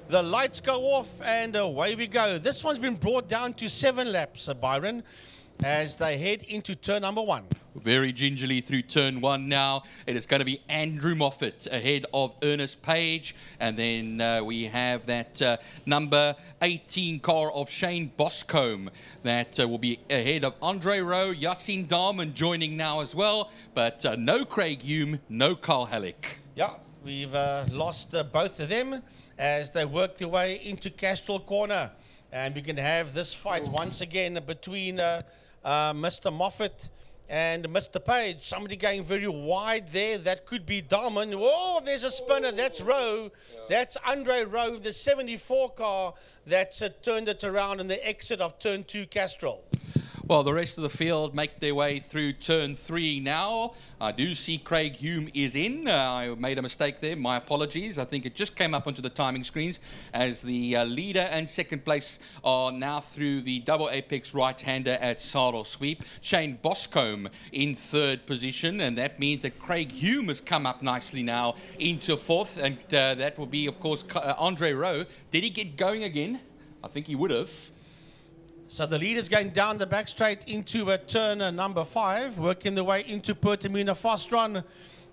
The lights go off and away we go. This one's been brought down to 7 laps, Byron, as they head into turn number 1. Very gingerly through turn 1 now. It is going to be Andrew Moffat ahead of Ernest Page. And then we have that number 18 car of Shane Boscombe that will be ahead of Andre Rowe, Yassine Darman joining now as well. But no Craig Hume, no Carl Halleck. Yeah, we've lost both of them as they work their way into Castrol Corner. And we can have this fight once again between Mr. Moffat and Mr. Page. Somebody going very wide there. That could be Darman. Oh, there's a spinner. That's Rowe. That's Andre Rowe, the 74 car that's turned it around in the exit of turn 2 Castrol. Well, the rest of the field make their way through turn 3 now. I do see Craig Hume is in. I made a mistake there. My apologies. I think it just came up onto the timing screens as the leader and second place are now through the double apex right-hander at Saddle Sweep. Shane Boscombe in 3rd position, and that means that Craig Hume has come up nicely now into 4th, and that will be, of course, Andre Rowe. Did he get going again? I think he would have. So the leader's going down the back straight into turn number 5, working their way into Pertamina Fostron.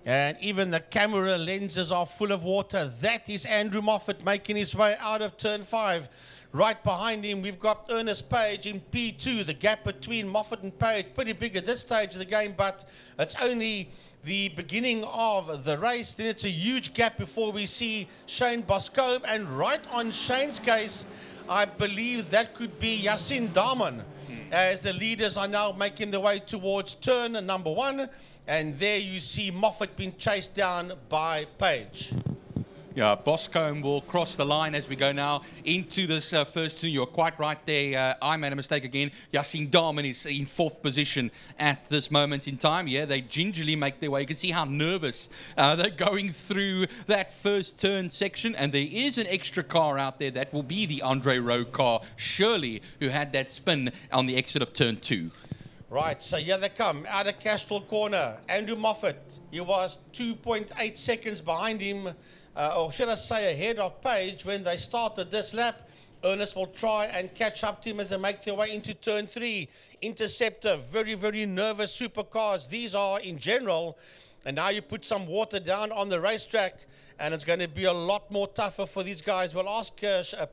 And even the camera lenses are full of water. That is Andrew Moffat making his way out of turn 5. Right behind him, we've got Ernest Page in P2. The gap between Moffat and Page, pretty big at this stage of the game, but it's only the beginning of the race. Then it's a huge gap before we see Shane Boscombe. And right on Shane's case, I believe that could be Yassine Darman, as the leaders are now making their way towards turn number 1. And there you see Moffat being chased down by Page. Yeah, Boscombe will cross the line as we go now into this first two. You're quite right there. I made a mistake again. Yassine Darman is in 4th position at this moment in time. Yeah, they gingerly make their way. You can see how nervous they're going through that first turn section. And there is an extra car out there. That will be the Andre Rowe car, Shirley, who had that spin on the exit of turn 2. Right, so here they come, out of Castrol Corner. Andrew Moffat, he was 2.8 seconds behind him, or should I say ahead of Page when they started this lap. Ernest will try and catch up to him as they make their way into turn 3. Interceptor, very, very nervous supercars. These are in general. And now you put some water down on the racetrack, and it's going to be a lot more tougher for these guys. We'll ask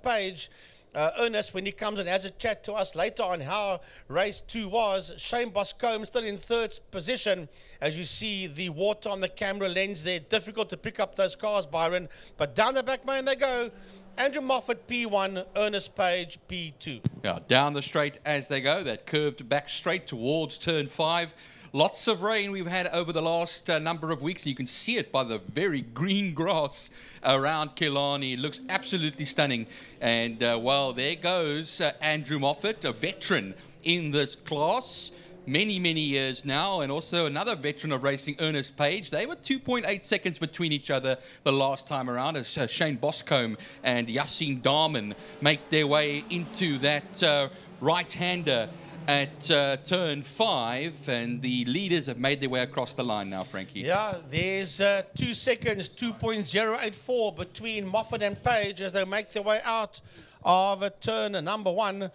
Page, Ernest, when he comes and has a chat to us later on how race 2 was. Shane Boscombe still in 3rd position. As you see the water on the camera lens there, difficult to pick up those cars, Byron. But down the back, man, they go. Andrew Moffat, P1, Ernest Page, P2. Yeah, down the straight as they go. That curved back straight towards turn 5. Lots of rain we've had over the last number of weeks. You can see it by the very green grass around Killarney. It looks absolutely stunning. And, well, there goes Andrew Moffat, a veteran in this class. Many, many years now, and also another veteran of racing, Ernest Page. They were 2.8 seconds between each other the last time around as Shane Boscombe and Yassine Darman make their way into that right-hander at turn 5, and the leaders have made their way across the line now, Frankie. Yeah, there's 2 seconds, 2.084 between Moffat and Page as they make their way out of turn number 1,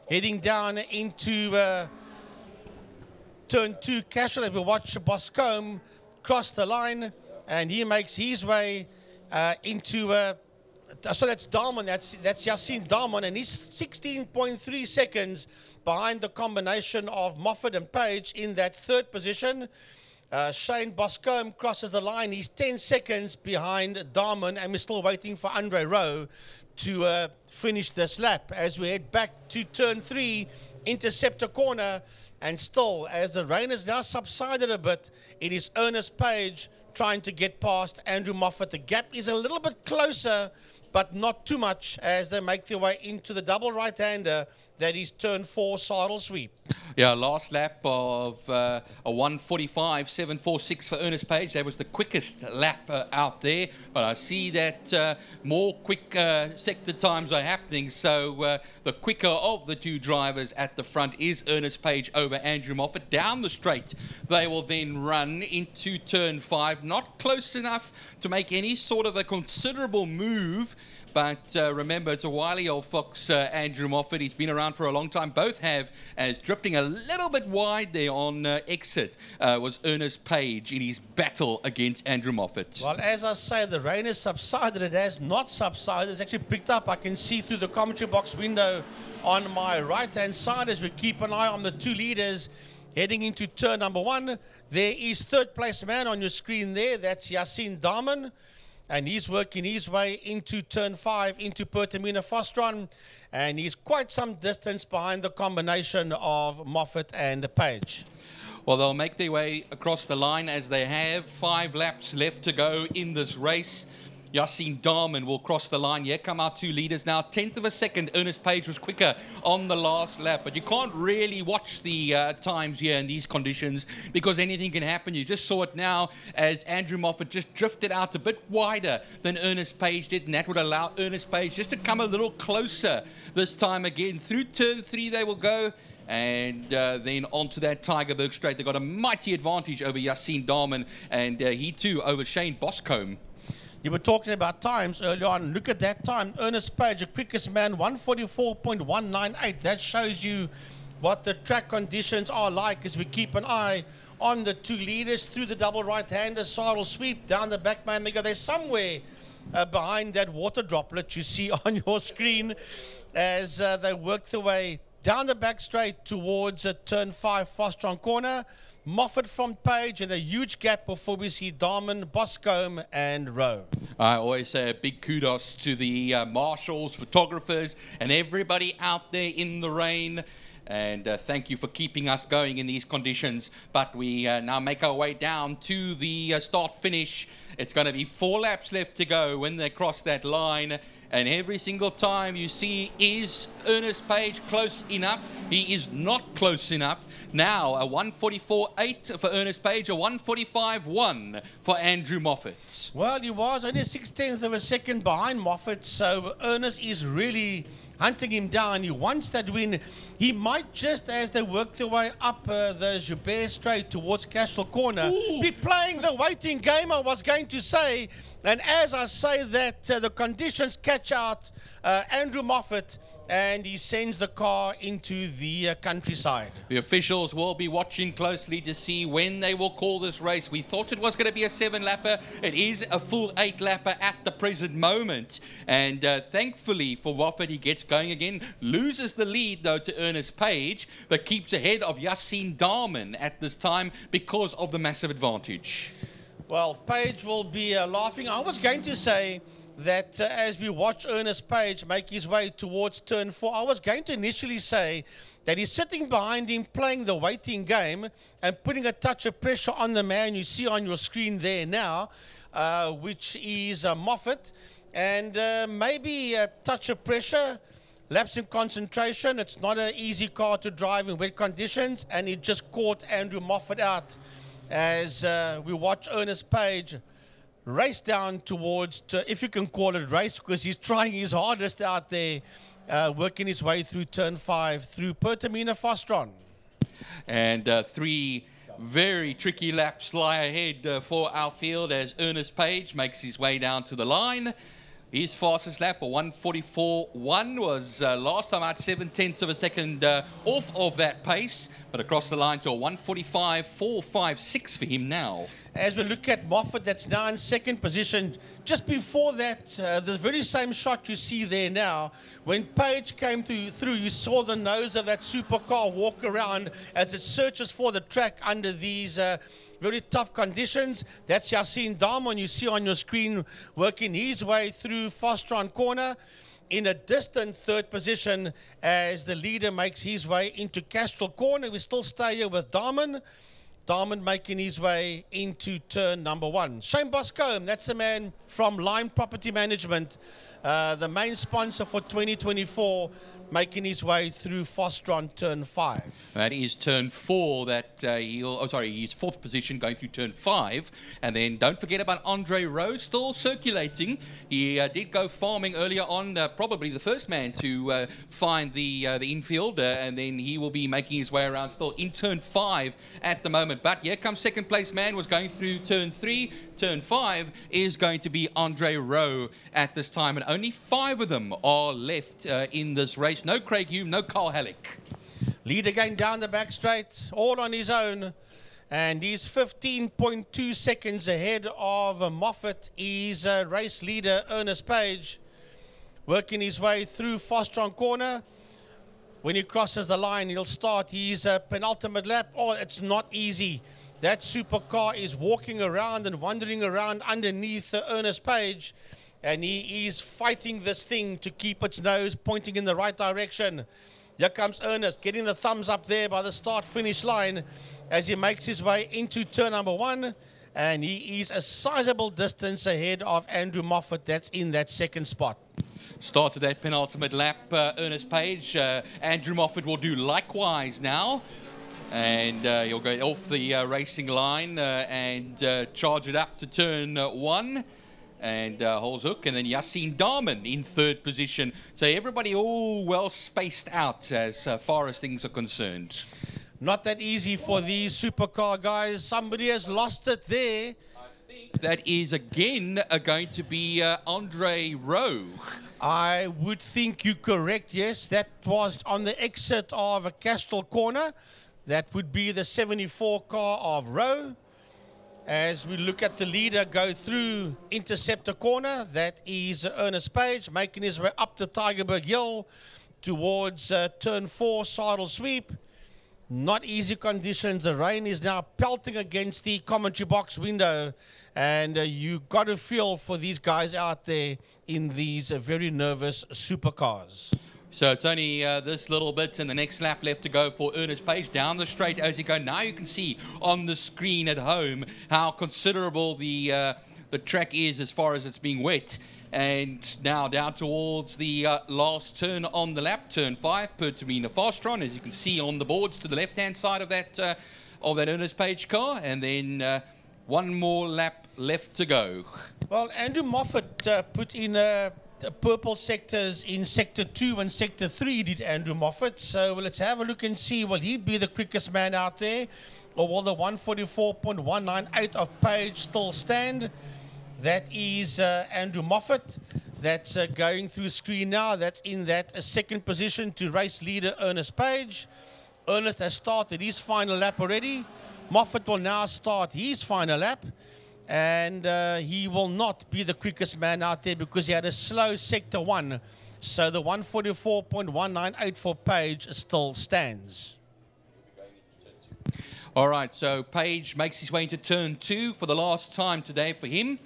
heading down into turn 2 Castrol. We'll watch Boscombe cross the line, and he makes his way into so that's Darman, that's Yassine Darman, and he's 16.3 seconds behind the combination of Moffat and Page in that 3rd position. Shane Boscombe crosses the line. He's 10 seconds behind Darman, and we're still waiting for Andre Rowe to finish this lap as we head back to turn 3, Interceptor Corner. And still, as the rain has now subsided a bit, it is Ernest Page trying to get past Andrew Moffat. The gap is a little bit closer, but not too much, as they make their way into the double right-hander. That is turn 4 Saddle Sweep. Yeah, last lap of a 1:45.746 for Ernest Page. That was the quickest lap out there. But I see that more quick sector times are happening. So the quicker of the two drivers at the front is Ernest Page over Andrew Moffat. Down the straight, they will then run into turn 5. Not close enough to make any sort of a considerable move. But remember, it's a wily old fox, Andrew Moffat. He's been around for a long time. Both have, as drifting a little bit wide there on exit, was Ernest Page in his battle against Andrew Moffat. Well, as I say, the rain has subsided. It has not subsided. It's actually picked up. I can see through the commentary box window on my right-hand side as we keep an eye on the two leaders heading into turn number 1. There is third place man on your screen there. That's Yassine Daman. And he's working his way into turn 5, into Pertamina Fostron. And he's quite some distance behind the combination of Moffat and Page. Well, they'll make their way across the line as they have 5 laps left to go in this race. Yassine Daman will cross the line. Here come our two leaders now. 1/10 of a second. Ernest Page was quicker on the last lap. But you can't really watch the times here in these conditions because anything can happen. You just saw it now as Andrew Moffat just drifted out a bit wider than Ernest Page did. And that would allow Ernest Page just to come a little closer this time again. Through turn 3 they will go. And then onto that Tygerberg straight. They've got a mighty advantage over Yassine Daman. And he too over Shane Boscombe. You were talking about times earlier on. Look at that time. Ernest Page, the quickest man, 144.198. That shows you what the track conditions are like as we keep an eye on the two leaders through the double right-hander. Cyril sweep down the back man. They go, they're somewhere behind that water droplet you see on your screen as they work their way down the back straight towards turn 5 Fostron corner. Moffat from Page and a huge gap before we see Daman, Boscombe and Rowe. I always say a big kudos to the marshals, photographers and everybody out there in the rain. And thank you for keeping us going in these conditions. But we now make our way down to the start-finish. It's going to be 4 laps left to go when they cross that line. And every single time you see, is Ernest Page close enough? He is not close enough. Now, a 144.8 for Ernest Page, a 145.1 for Andrew Moffat. Well, he was only a 1/16 of a second behind Moffat, so Ernest is really hunting him down. He wants that win. He might just, as they work their way up the Joubert Straight towards Cashel Corner, be playing the waiting game, I was going to say. And as I say that, the conditions catch out Andrew Moffat, and he sends the car into the countryside. The officials will be watching closely to see when they will call this race. We thought it was going to be a 7-lapper. It is a full 8-lapper at the present moment. And thankfully for Moffat, he gets going again. Loses the lead, though, to Ernest Page, but keeps ahead of Yassine Daman at this time because of the massive advantage. Well, Page will be laughing. I was going to say that as we watch Ernest Page make his way towards turn 4, I was going to initially say that he's sitting behind him playing the waiting game and putting a touch of pressure on the man you see on your screen there now, which is Moffat, and maybe a touch of pressure, lapse in concentration. It's not an easy car to drive in wet conditions, and he just caught Andrew Moffat out as we watch Ernest Page race down towards, if you can call it race, because he's trying his hardest out there, working his way through turn 5, through Pertamina Fostron. And 3 very tricky laps lie ahead for our field as Ernest Page makes his way down to the line. His fastest lap, a 144.1, was last time out 7/10 of a second off of that pace, but across the line to a 145.456 for him now. As we look at Moffat, that's now in second position. Just before that, the very same shot you see there now, when Page came through, you saw the nose of that supercar walk around as it searches for the track under these very tough conditions. That's Yassine Daman, you see on your screen, working his way through Fostron Corner in a distant third position as the leader makes his way into Castral Corner. We still stay here with Daman. Daman making his way into turn number 1. Shane Boscombe, that's the man from Line Property Management, the main sponsor for 2024. making his way through Foster on turn 5. That is turn 4 that he's fourth position going through turn 5. And then don't forget about Andre Rowe, still circulating. He did go farming earlier on, probably the first man to find the infield, and then he will be making his way around still in turn 5 at the moment. But here comes second place man, was going through turn 3. Turn 5 is going to be Andre Rowe at this time, and only 5 of them are left in this race. No Craig Hume, no Carl Halleck. Lead again down the back straight, all on his own. And he's 15.2 seconds ahead of Moffat. He's race leader Ernest Page, working his way through Foster on corner. When he crosses the line, he'll start his penultimate lap. Oh, it's not easy. That supercar is walking around and wandering around underneath Ernest Page. And he is fighting this thing to keep its nose pointing in the right direction. Here comes Ernest, getting the thumbs up there by the start-finish line as he makes his way into turn number 1. And he is a sizable distance ahead of Andrew Moffat. That's in that second spot. Started that penultimate lap, Ernest Page. Andrew Moffat will do likewise now. And he'll go off the racing line and charge it up to turn 1. And Holzhoek, and then Yassine Darman in third position. So everybody all well spaced out as far as things are concerned. Not that easy for these supercar guys. Somebody has lost it there. I think that is again going to be Andre Rowe. I would think you're correct, yes. That was on the exit of a Castrol corner. That would be the 74 car of Rowe. As we look at the leader go through Interceptor corner, that is Ernest Page, making his way up the Tygerberg Hill towards turn 4, Saddle Sweep. Not easy conditions. The rain is now pelting against the commentary box window, and you got to feel for these guys out there in these very nervous supercars. So it's only this little bit and the next lap left to go for Ernest Page down the straight as you go. Now you can see on the screen at home how considerable the track is as far as it's being wet. And now down towards the last turn on the lap, turn 5, Pertamina Fastron, as you can see on the boards to the left-hand side of that Ernest Page car. And then one more lap left to go. Well, Andrew Moffat put in purple sectors in Sector 2 and Sector 3, did Andrew Moffat. So let's have a look and see, will he be the quickest man out there? Or will the 144.198 of Page still stand? That is Andrew Moffat. That's going through screen now. That's in that second position to race leader Ernest Page. Ernest has started his final lap already. Moffat will now start his final lap. And he will not be the quickest man out there because he had a slow Sector 1. So the 144.198 for Page still stands. All right, so Page makes his way into turn 2 for the last time today for him.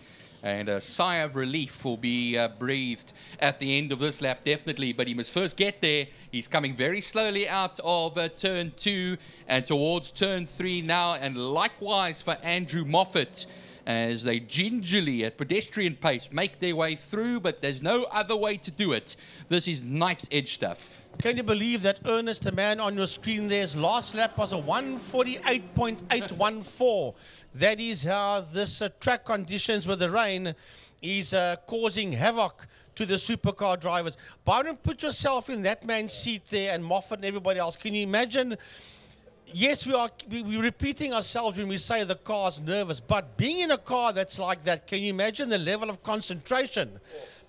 And a sigh of relief will be breathed at the end of this lap, definitely. But he must first get there. He's coming very slowly out of turn 2 and towards turn 3 now. And likewise for Andrew Moffat, as they gingerly, at pedestrian pace, make their way through, but there's no other way to do it. This is knife's edge stuff. Can you believe that Ernest, the man on your screen there's last lap was a 148.814. That is how this track conditions with the rain is causing havoc to the supercar drivers. Byron, put yourself in that man's seat there and Moffat and everybody else. Can you imagine? Yes, we're repeating ourselves when we say the car's nervous, but being in a car that's like that, can you imagine the level of concentration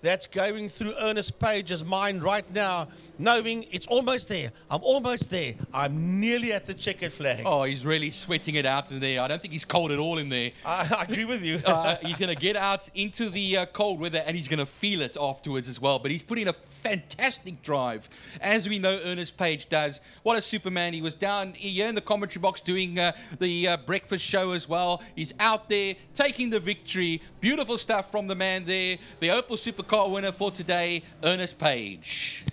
that's going through Ernest Page's mind right now, knowing it's almost there. I'm almost there. I'm nearly at the checkered flag. Oh, he's really sweating it out in there. I don't think he's cold at all in there. I agree with you. He's going to get out into the cold weather and he's going to feel it afterwards as well. But he's put in a fantastic drive, as we know Ernest Page does. What a Superman. He was down here in the commentary box doing the breakfast show as well. He's out there taking the victory. Beautiful stuff from the man there. The Opel Supercar winner for today, Ernest Page.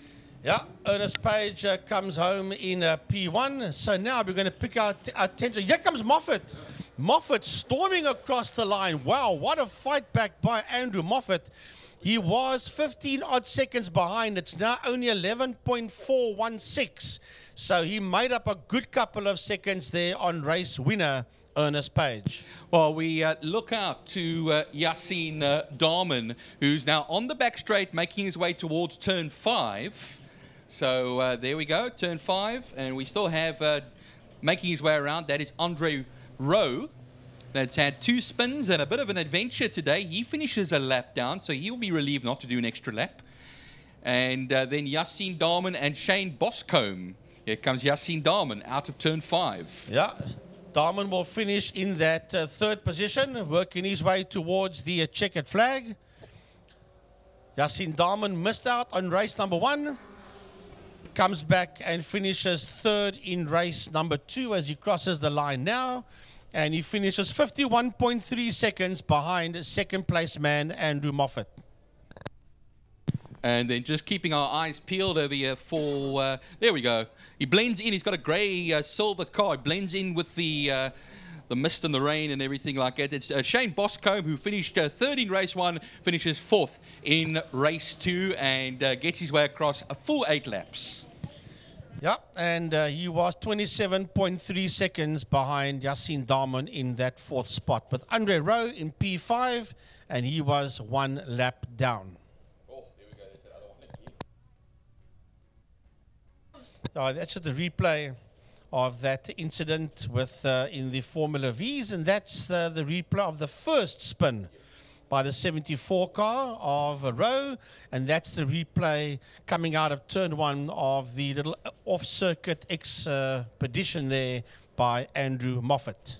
Yeah, Ernest Page comes home in P1. So now we're going to pick our attention. Here comes Moffat. Moffat storming across the line. Wow, what a fight back by Andrew Moffat. He was 15 odd seconds behind. It's now only 11.416. So he made up a good couple of seconds there on race winner Ernest Page. Well, we look out to Yassine Darman, who's now on the back straight, making his way towards turn 5. So there we go, turn 5. And we still have making his way around. That is Andre Rowe. That's had 2 spins and a bit of an adventure today. He finishes a lap down, so he'll be relieved not to do an extra lap. And then Yassine Darman and Shane Boscombe. Here comes Yassine Darman out of turn 5. Yeah, Darman will finish in that 3rd position, working his way towards the checkered flag. Yassine Darman missed out on race number 1. Comes back and finishes 3rd in race number 2 as he crosses the line now. And he finishes 51.3 seconds behind 2nd place man Andrew Moffat. And then just keeping our eyes peeled over here for, there we go. He blends in, he's got a grey silver car. He blends in with the mist and the rain and everything like that. It's Shane Boscombe, who finished 3rd in race 1, finishes 4th in race 2 and gets his way across a full 8 laps. Yeah, and he was 27.3 seconds behind Yassine Darman in that 4th spot, with Andre Rowe in P5, and he was 1 lap down. Oh, there we go. There's the other one. That's just the replay of that incident with in the Formula Vs, and that's the replay of the 1st spin by the 74 car of Rowe, and that's the replay coming out of turn 1 of the little off-circuit expedition there by Andrew Moffat.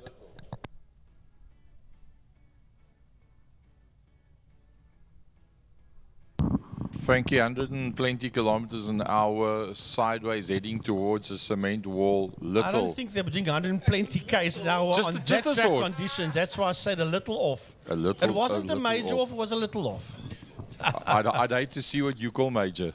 Frankie, 120 kilometers an hour sideways heading towards a cement wall. Little. I don't think they were doing 120 k's an hour on that track conditions. That's why I said a little off. A little. It wasn't a major off, it was a little off. I'd hate to see what you call major.